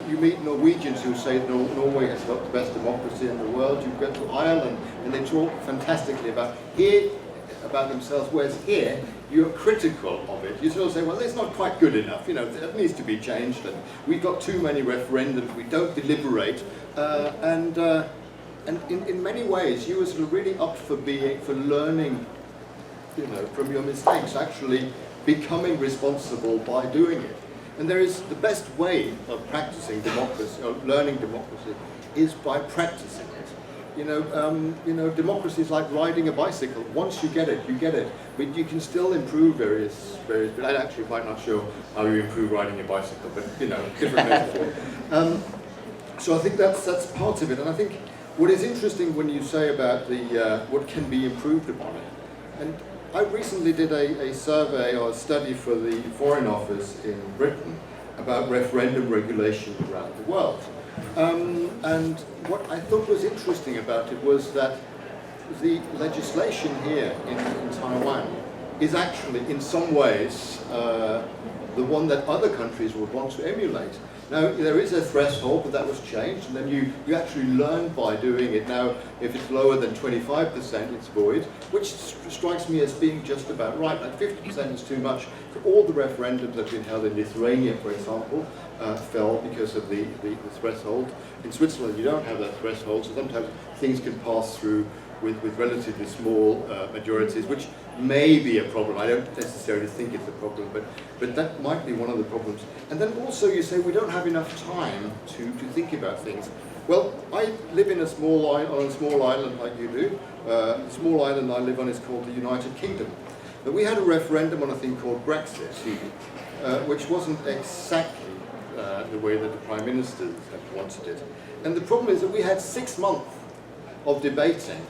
you meet Norwegians who say Norway has got the best democracy in the world. You go to Ireland and they talk fantastically about themselves, whereas here you're critical of it. You sort of say, well, it's not quite good enough, it needs to be changed, and we've got too many referendums, we don't deliberate, and in many ways you were sort of really up for learning, from your mistakes, actually becoming responsible by doing it. And there is the best way of practicing democracy, or learning democracy, is by practicing it. Democracy is like riding a bicycle. Once you get it, but you can still improve various. But I actually quite not sure how you improve riding a bicycle, but different metaphor. So I think that's part of it. And I think what is interesting when you say about what can be improved upon it, and I recently did a survey or a study for the Foreign Office in Britain about referendum regulation around the world. And what I thought was interesting about it was that the legislation here in Taiwan is actually, in some ways, the one that other countries would want to emulate. Now, there is a threshold, but that was changed, and then you actually learn by doing it. Now, if it's lower than 25%, it's void, which strikes me as being just about right. Like 50% is too much. For all the referendums that have been held in Lithuania, for example, fell because of the threshold. In Switzerland, you don't have that threshold, so sometimes things can pass through with relatively small majorities, which may be a problem. I don't necessarily think it's a problem, but that might be one of the problems. And then also you say we don't have enough time to think about things. Well, I live in on a small island like you do. The small island I live on is called the United Kingdom. But we had a referendum on a thing called Brexit, which wasn't exactly the way that the Prime Minister had wanted it. And the problem is that we had 6 months of debating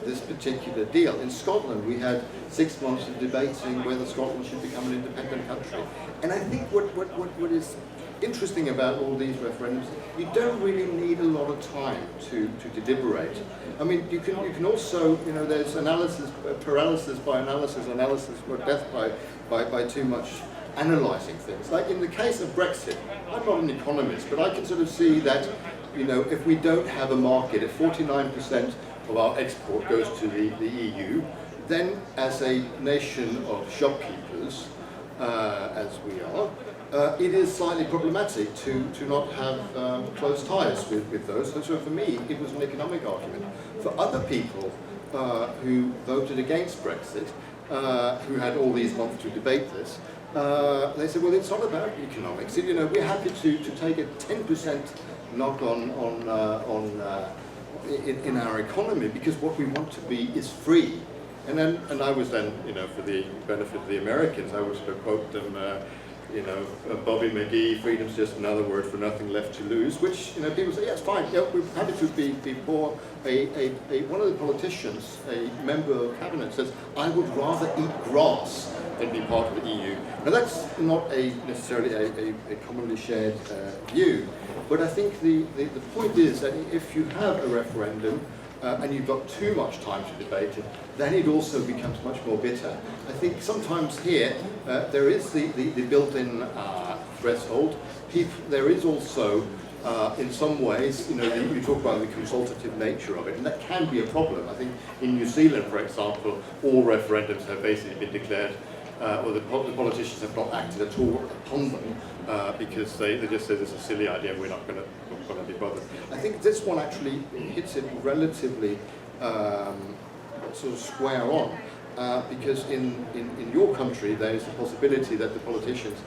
this particular deal. In Scotland, we had 6 months of debating whether Scotland should become an independent country. And I think what is interesting about all these referendums, you don't really need a lot of time to deliberate. I mean, you can also, there's analysis, paralysis by analysis or death by too much analysing things. Like in the case of Brexit, I'm not an economist, but I can sort of see that, if we don't have a market, if 49% of our export goes to the EU, then as a nation of shopkeepers, as we are, it is slightly problematic to not have close ties with those. So for me, it was an economic argument. For other people who voted against Brexit, who had all these months to debate this, they said, well, it's not about economics. We're happy to take a 10% knock in our economy, because what we want to be is free. And I was then, for the benefit of the Americans, I would sort of quote them, Bobby McGee, freedom's just another word for nothing left to lose, which, people say, yeah, it's fine, we're happy to be poor. One of the politicians, a member of cabinet, says, I would rather eat grass than be part of the EU. Now that's not necessarily a commonly shared view, but I think the point is that if you have a referendum and you've got too much time to debate it, then it also becomes much more bitter. I think sometimes here there is the built-in threshold. There is also, in some ways, you talk about the consultative nature of it, and that can be a problem. I think in New Zealand, for example, all referendums have basically been declared, or the politicians have not acted at all upon them because they just say this is a silly idea, we're not going to be bothered. I think this one actually hits it relatively sort of square on, because in your country there is the possibility that the politicians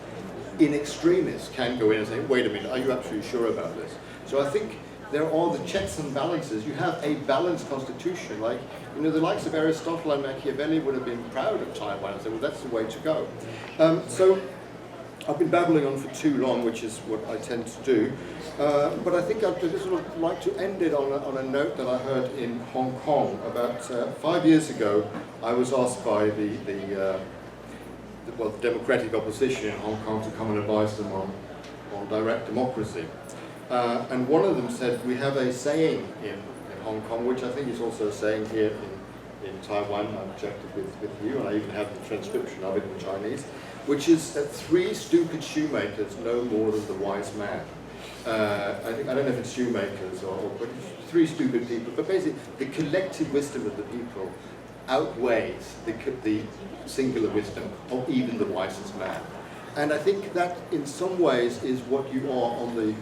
in extremis can go in and say, wait a minute, are you absolutely sure about this? So I think there are the checks and balances. You have a balanced constitution, like, the likes of Aristotle and Machiavelli would have been proud of Taiwan and said, well, that's the way to go. So I've been babbling on for too long, which is what I tend to do. But I think I'd just sort of like to end it on a note that I heard in Hong Kong. About 5 years ago, I was asked by the democratic opposition in Hong Kong to come and advise them on direct democracy. And one of them said, we have a saying in Hong Kong, which I think is also a saying here in Taiwan. I've checked it with you, and I even have the transcription of it in Chinese, which is that 3 stupid shoemakers know more than the wise man. I don't know if it's shoemakers or but 3 stupid people, but basically the collective wisdom of the people outweighs the singular wisdom of even the wisest man. And I think that in some ways is what you are on the,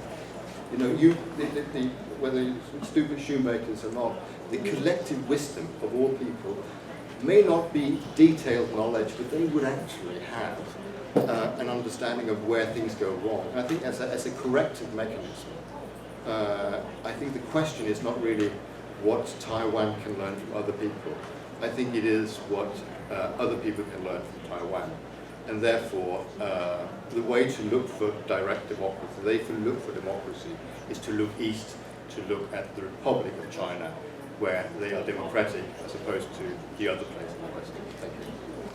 whether it's stupid shoemakers or not, the collective wisdom of all people may not be detailed knowledge, but they would actually have an understanding of where things go wrong. And I think as a corrective mechanism, I think the question is not really what Taiwan can learn from other people. I think it is what other people can learn from Taiwan. And therefore, the way to look for direct democracy, look for democracy, is to look east, to look at the Republic of China, where they are democratic as opposed to the other place in the West. Thank you.